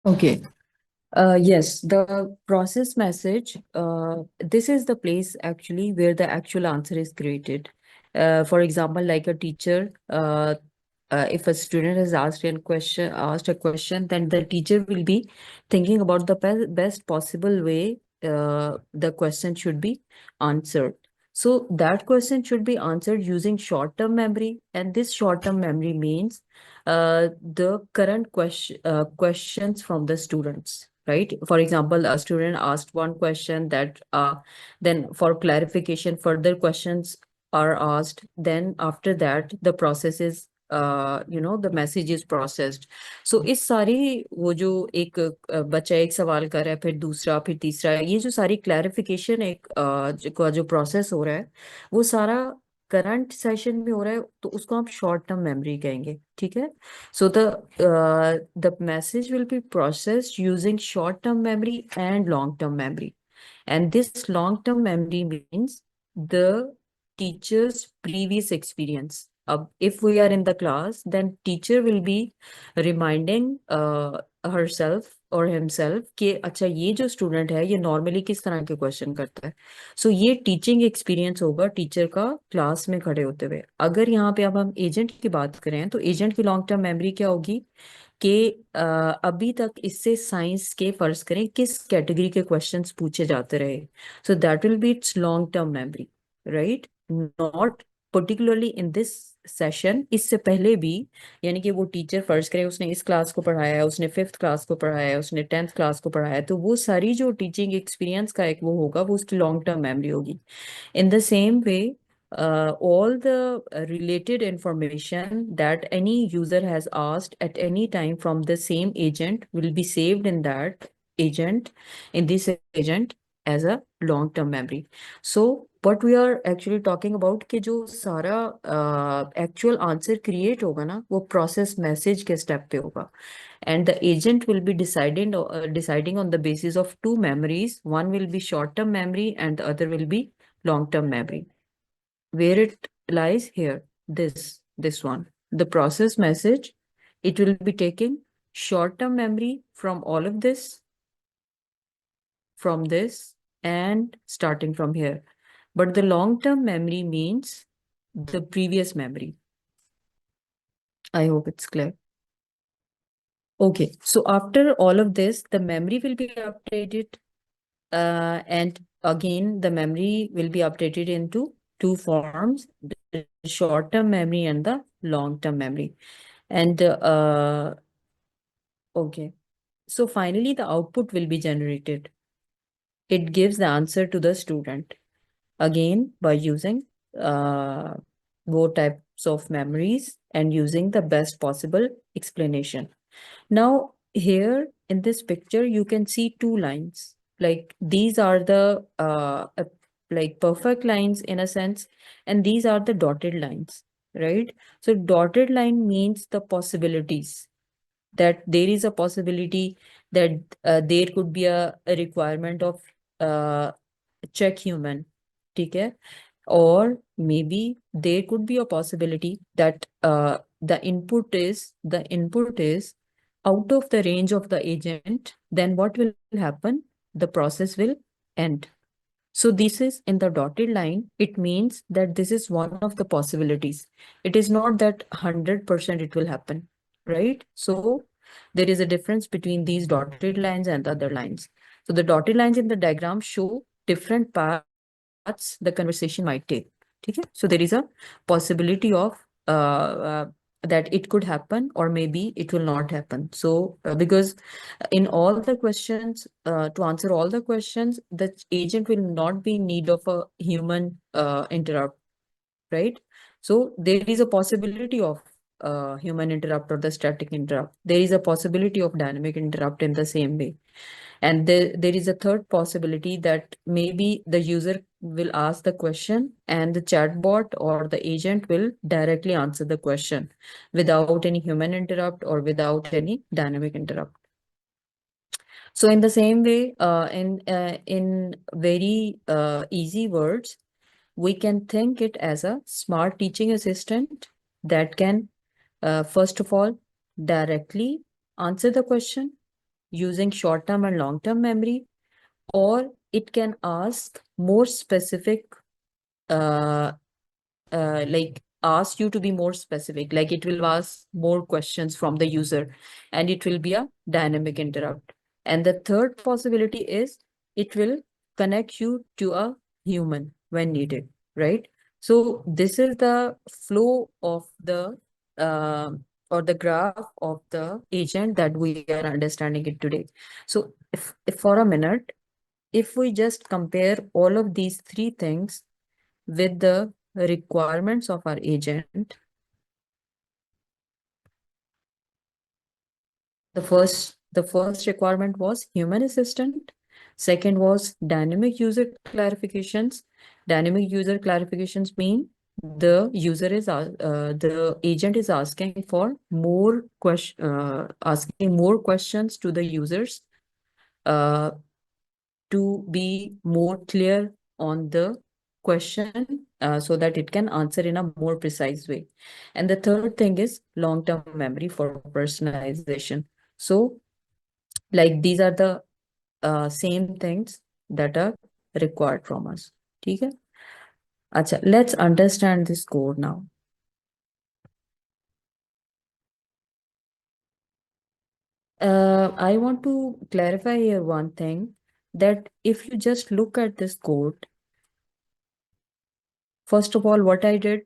Okay. Yes, the process message, this is the place actually where the actual answer is created. For example, like a teacher, if a student has asked a question, then the teacher will be thinking about the best possible way the question should be answered. So that question should be answered using short-term memory, and this short-term memory means the current questions from the students, right? For example, a student asked one question that then for clarification, further questions are asked. Then after that, the process is the message is processed. So इस सारी वो जो एक बच्चा एक सवाल कर रहा है, फिर दूसरा, फिर तीसरा, ये जो सारी क्लैरिफिकेशन एक जो प्रोसेस हो रहा है, वो सारा करंट सेशन में हो रहा है, तो उसको हम शॉर्ट टर्म मेमोरी कहेंगे, ठीक है? So the message will be processed using short-term memory and long-term memory. And this long-term memory means the teacher's previous experience. If we are in the class, then teacher will be reminding herself or himself कि अच्छा ये जो student है ये normally किस तरह के question करता है. सो ये टीचिंग एक्सपीरियंस होगा टीचर का क्लास में खड़े होते हुए. अगर यहाँ पे अब हम एजेंट की बात करें तो एजेंट की लॉन्ग टर्म मेमोरी क्या होगी कि अभी तक इससे साइंस के फर्ज करें किस कैटेगरी के क्वेश्चंस पूछे जाते रहे. So that will be it's long term memory, right? Not particularly in this session, इससे पहले भी. यानी कि वो टीचर फर्ज करे उसने इस क्लास को पढ़ाया है, उसने फिफ्थ क्लास को पढ़ाया है, उसने टेंथ क्लास को पढ़ाया है, तो वो सारी जो टीचिंग एक्सपीरियंस का एक वो होगा, वो उसकी लॉन्ग टर्म मेमोरी होगी. In the same way, all the related information that any user has asked at any time from the same agent will be saved in that agent, in this agent, as a long-term memory. So what we are actually talking about कि जो सारा actual answer create होगा ना, वो process message के step पे होगा. And the agent will be deciding on the basis of two memories. One will be short-term memory and the other will be long-term memory. Where it lies here, this one, the process message, it will be taking short-term memory from all of this, from this, and starting from here. But the long-term memory means the previous memory. I hope it's clear. Okay, so after all of this, the memory will be updated, and again, the memory will be updated into two forms, the short-term memory and the long-term memory. And okay, so finally, the output will be generated. It gives the answer to the student, again, by using both types of memories and using the best possible explanation. Now, here in this picture, you can see two lines. Like these are the like perfect lines in a sense, and these are the dotted lines, right? So dotted line means the possibilities, that there is a possibility that there could be a requirement of uh, check human, okay? Or maybe there could be a possibility that the input is out of the range of the agent. Then what will happen? The process will end. So this is in the dotted line. It means that this is one of the possibilities. It is not that 100% it will happen, right? So there is a difference between these dotted lines and the other lines. So the dotted lines in the diagram show different paths the conversation might take. Okay? So there is a possibility of that it could happen, or maybe it will not happen. So because in all the questions, to answer all the questions, the agent will not be in need of a human interrupt, right? So there is a possibility of human interrupt or the static interrupt. There is a possibility of dynamic interrupt in the same way. And there is a third possibility that maybe the user will ask the question and the chatbot or the agent will directly answer the question without any human interrupt or without any dynamic interrupt. So in the same way, in very easy words, we can think it as a smart teaching assistant that can, first of all, directly answer the question, using short-term and long-term memory, or it can ask more specific, uh, like ask you to be more specific, like it will ask more questions from the user, and it will be a dynamic interrupt. And the third possibility is it will connect you to a human when needed, right? So this is the flow of the uh, or the graph of the agent that we are understanding it today. So if for a minute, if we just compare all of these three things with the requirements of our agent, the first requirement was human assistant. Second was dynamic user clarifications. Dynamic user clarifications mean the agent is asking for asking more questions to the users, uh, to be more clear on the question, so that it can answer in a more precise way. And the third thing is long-term memory for personalization. So, like these are the same things that are required from us. ठीक है? अच्छा, let's understand this code now. I want to clarify here one thing, that if you just look at this code, first of all, what I did,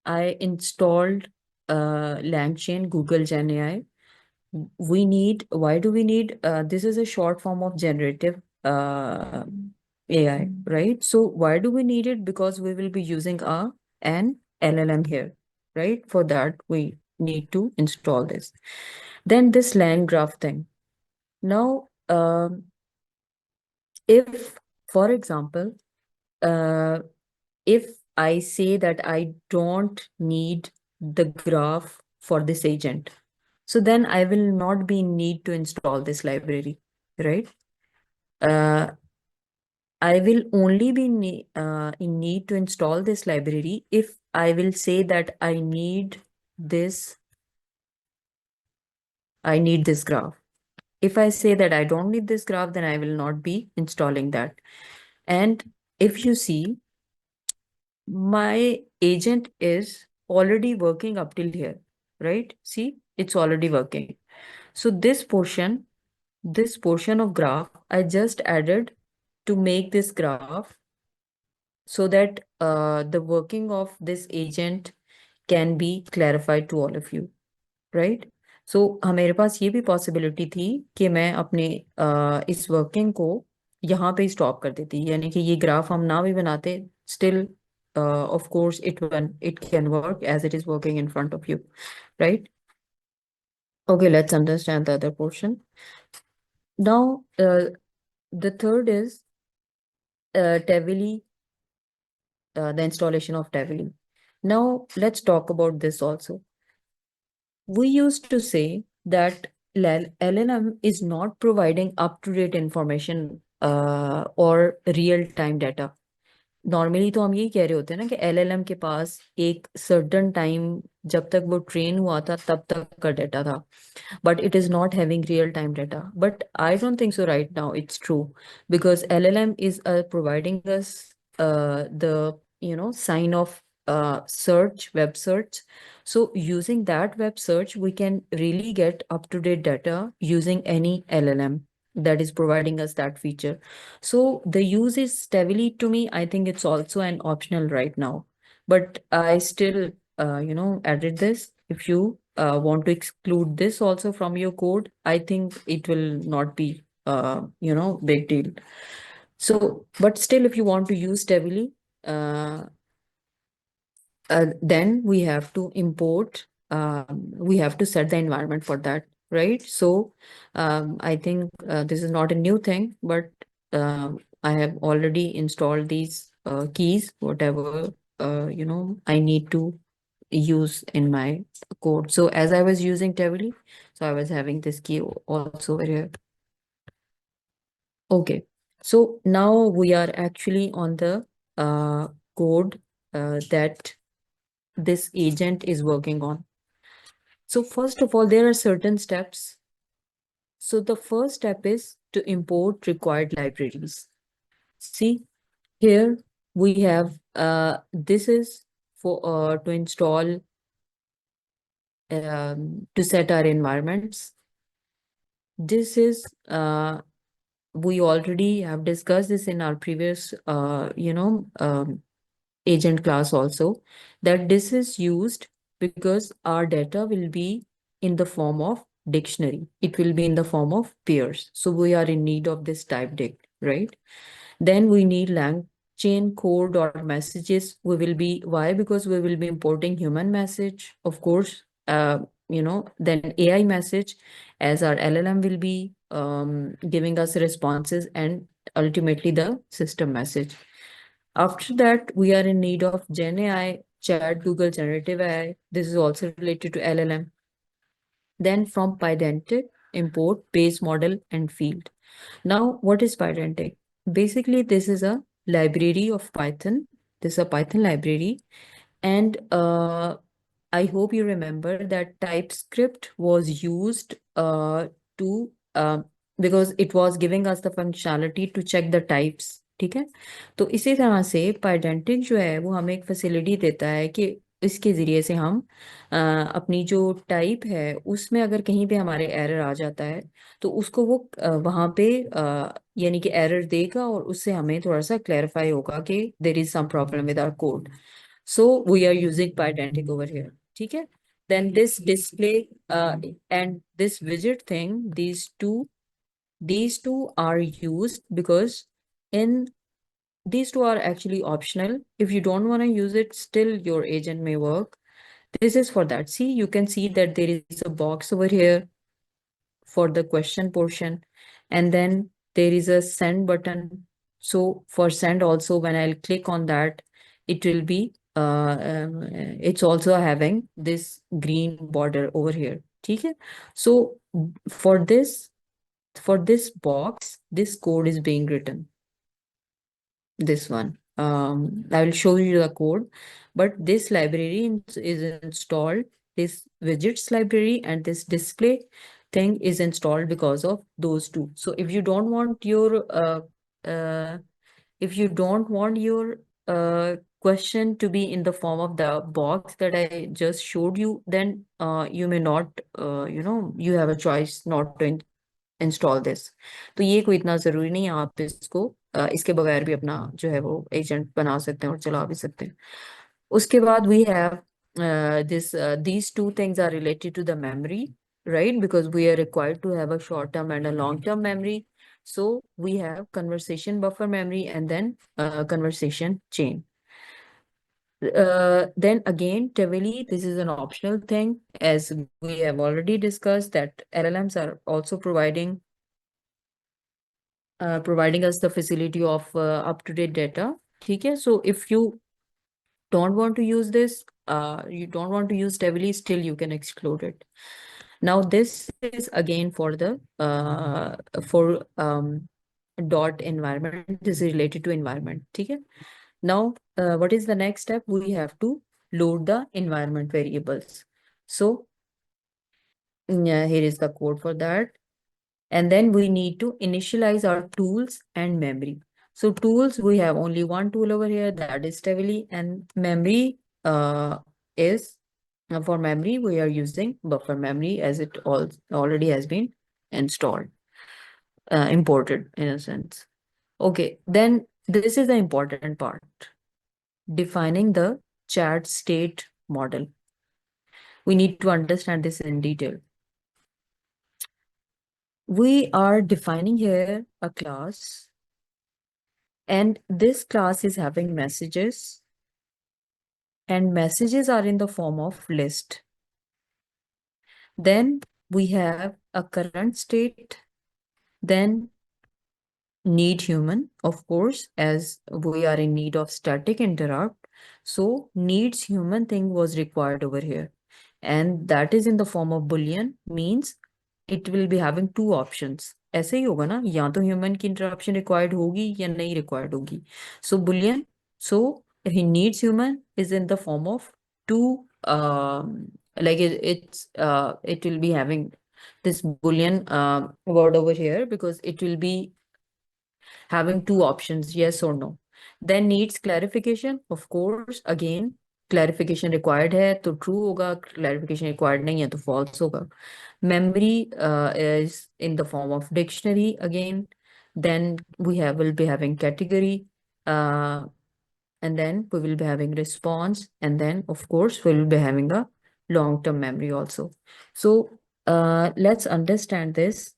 I installed LangChain Google Gen AI. Why do we need, this is a short form of generative AI, right? So why do we need it? Because we will be using an LLM here, right? For that, we need to install this. Then this LangGraph thing. Now, if, for example, uh, if I say that I don't need the graph for this agent, so then I will not be in need to install this library, right? Uh, I will only be in need to install this library if I will say that this, I need this graph. If I say that I don't need this graph, then I will not be installing that. And if you see, my agent is already working up till here, right? See, it's already working. So this portion of graph, I just added to make this graph so that the working of this agent can be clarified to all of you, right? So मेरे पास ये भी possibility थी कि मैं अपने इस working को यहाँ पे स्टॉप कर देती, यानी कि ये ग्राफ हम ना भी बनाते, still of course it can work as it is working in front of you, right? Okay, let's understand the other portion. Now, the third is Tavily, the installation of Tavily. Now, let's talk about this also. We used to say that LLM is not providing up-to-date information or real-time data. Normally तो हम यही कह रहे होते हैं ना कि LLM के पास एक सर्टेन टाइम, जब तक वो ट्रेन हुआ था तब तक का डाटा था, but it is not having real time data. But I don't think so right now it's true, because LLM is providing us the sign of search, web search. So using that web search, we can really get up to date data using any LLM that is providing us that feature. So the use is heavily, to me, I think it's also an optional right now, but I still added this. If you want to exclude this also from your code, I think it will not be big deal. So, but still, if you want to use Stevely, uh, then we have to import, we have to set the environment for that, right? So I think this is not a new thing, but I have already installed these keys, whatever I need to use in my code. So as I was using Tavily, so I was having this key also here. Okay, so now we are actually on the code that this agent is working on. So first of all, there are certain steps. So the first step is to import required libraries. See, here we have, this is for to install, to set our environments. This is, we already have discussed this in our previous, agent class also, that this is used because our data will be in the form of dictionary. It will be in the form of pairs. So we are in need of this type dict, right? Then we need lang chain code or messages. We will be, why? Because we will be importing human message, of course, then AI message, as our LLM will be giving us responses, and ultimately the system message. After that, we are in need of Gen AI, Chat, Google Generative AI. This is also related to LLM. Then from Pydantic, import base model and field. Now, what is Pydantic? Basically, this is a library of Python. This is a Python library. And I hope you remember that TypeScript was used to because it was giving us the functionality to check the types. ठीक है, तो इसी तरह से Pydantic जो है वो हमें एक फैसिलिटी देता है कि इसके ज़रिए से हम अपनी जो टाइप है उसमें अगर कहीं पे हमारे एरर आ जाता है तो उसको वो वहाँ पे यानी कि एरर देगा और उससे हमें थोड़ा सा क्लैरिफाई होगा कि there is some problem with our code. So we are using Pydantic over here. ठीक है? Then this display and this widget thing, these two are used because in these two are actually optional. If you don't want to use it, still your agent may work. This is for that. See, you can see that there is a box over here for the question portion, and then there is a send button. So for send also, when I'll click on that, it will be it's also having this green border over here. Okay, so for this box, this code is being written. This one, I will show you the code, but this library is installed. This widgets library and this display thing is installed because of those two. So if you don't want your uh, if you don't want your question to be in the form of the box that I just showed you, then you may not, you have a choice not to install this. तो ये कोई इतना ज़रूरी नहीं है, आप इसको इसके बगैर भी अपना जो है वो एजेंट बना सकते हैं और चला भी सकते हैं. उसके बाद we have these two things are related to the memory, right? Because we are required to have a short term and a long term memory. So we have conversation buffer memory and then conversation chain. Then again, Tavily, this is an optional thing, as we have already discussed that LLMs are also providing us the facility of up-to-date data. Okay, so if you don't want to use this, you don't want to use Tavily, still you can exclude it. Now this is again for the for dot environment. This is related to environment. Okay. Now what is the next step? We have to load the environment variables. So yeah, here is the code for that. And then we need to initialize our tools and memory. So tools, we have only one tool over here, that is Tavily, and memory is for memory, we are using buffer memory as it already has been installed, imported in a sense. Okay, then this is the important part, defining the chat state model. We need to understand this in detail. We are defining here a class, and this class is having messages, and messages are in the form of list. Then we have a current state, then need human, of course, as we are in need of static interrupt. So needs human thing was required over here. And that is in the form of Boolean, means it will be having two options. ऐसे ही होगा ना, या तो human की interruption required होगी या नहीं required होगी. So boolean, so he needs human is in the form of two, like it will be having this Boolean word over here, because it will be having two options, yes or no. Then needs clarification, of course, again clarification required है तो true होगा, clarification required नहीं है तो false होगा. Memory is in the form of dictionary again. Then will be having category, uh, and then we will be having response, and then of course we will be having a long-term memory also. So let's understand this.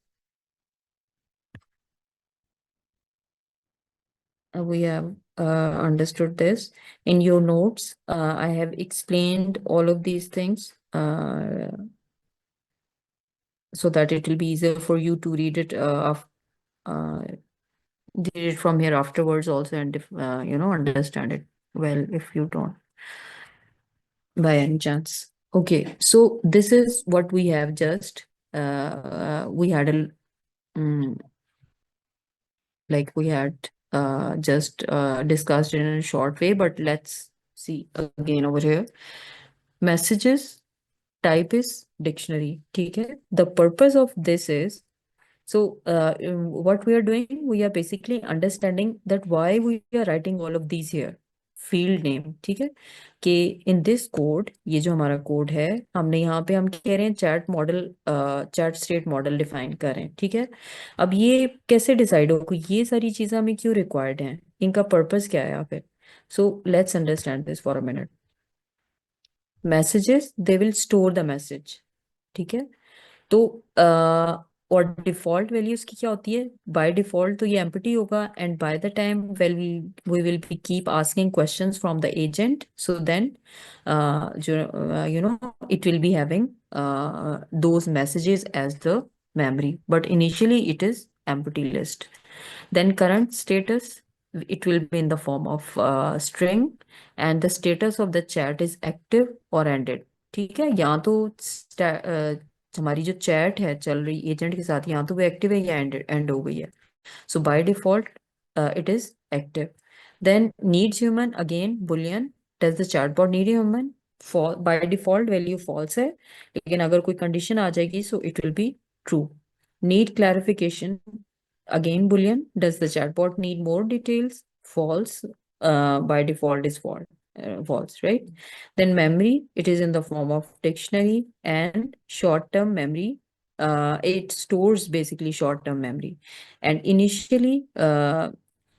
We have understood this. In your notes, I have explained all of these things so that it will be easier for you to read it from here afterwards also, and if understand it well if you don't by any chance. Okay, so this is what we have just we had a mm, like we had just discussed in a short way, but let's see again over here. Messages type is dictionary. Okay, the purpose of this is, so what we are doing, we are basically understanding that why we are writing all of these here. Field name, ठीक है, कि in this code, ये जो हमारा code है, हमने यहाँ पे हम कह रहे हैं chat model, chat state model define कर रहे हैं, ठीक है. अब ये कैसे डिसाइड हो कि ये सारी चीजें हमें क्यों रिक्वायर्ड हैं, इनका पर्पस क्या है यहाँ पे. So let's understand this for a minute. Messages, they will store the message, ठीक है. तो और डिफॉल्ट वैल्यू इसकी क्या होती है, बाय डिफॉल्ट तो ये एम्प्टी होगा, and by the time well we will be keep asking questions from the agent, so then जो it will be having those messages as the memory, but initially it is empty list. Then current status, it will be in the form of string, and the status of the chat is active or ended. ठीक है, यहाँ तो हमारी जो chat है चल रही agent के साथ, यहाँ तो वो एक्टिव है या एंड हो गई है. So by default, it is active. Then needs human, again boolean. Does the chatbot need a human? By default value false है, लेकिन अगर कोई condition आ जाएगी so it will be true. Need clarification, again boolean. Does the chatbot need more details? False. By default is false, right? Then memory, it is in the form of dictionary, and short-term memory, it stores basically short-term memory. And initially,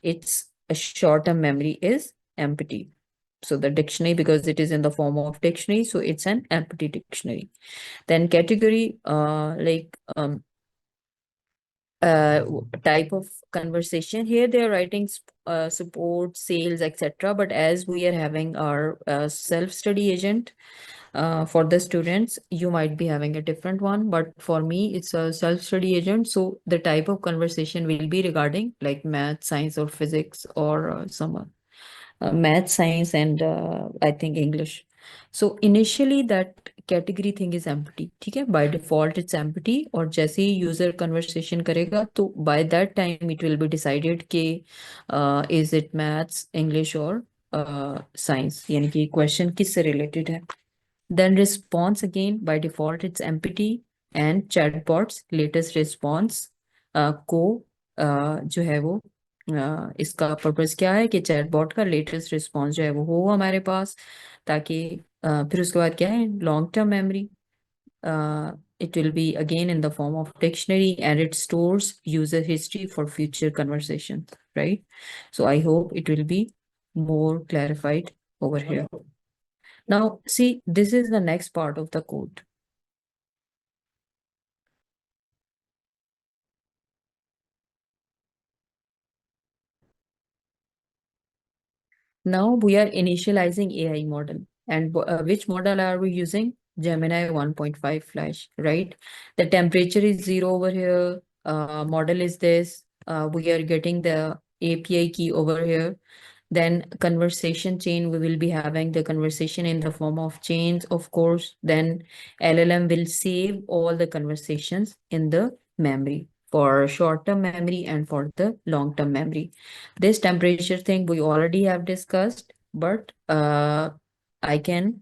its a short-term memory is empty. So the dictionary, because it is in the form of dictionary, so it's an empty dictionary. Then category, type of conversation. Here they are writing support, sales, etc. But as we are having our self-study agent, for the students, you might be having a different one, but for me, it's a self-study agent. So the type of conversation will be regarding like math, science, or physics, or some math, science, and I think English. So initially that category thing is empty. ठीक है, by default it's empty, और जैसे ही user conversation करेगा तो by that time it will be decided कि is it maths, English, or science, यानी कि question किससे related है. Then response, again by default it's empty, and chatbots latest response को जो है वो इसका पर्पस क्या है कि चैटबॉट का लेटेस्ट रिस्पॉन्स जो है वो हो हमारे पास, ताकि फिर उसके बाद क्या है, long term memory. It will be again in the form of dictionary, and it stores user history for future conversations, right? So I hope it will be more clarified over here. Now see, this is the next part of the code. Now we are initializing AI model. And which model are we using? Gemini 1.5 Flash, right? The temperature is 0 over here. Model is this. We are getting the API key over here. Then conversation chain, we will be having the conversation in the form of chains, of course. Then LLM will save all the conversations in the memory, for short-term memory and for the long-term memory. This temperature thing we already have discussed, but I can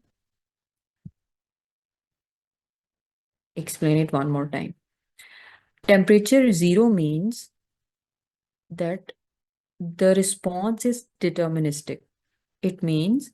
explain it one more time. Temperature zero means that the response is deterministic. It means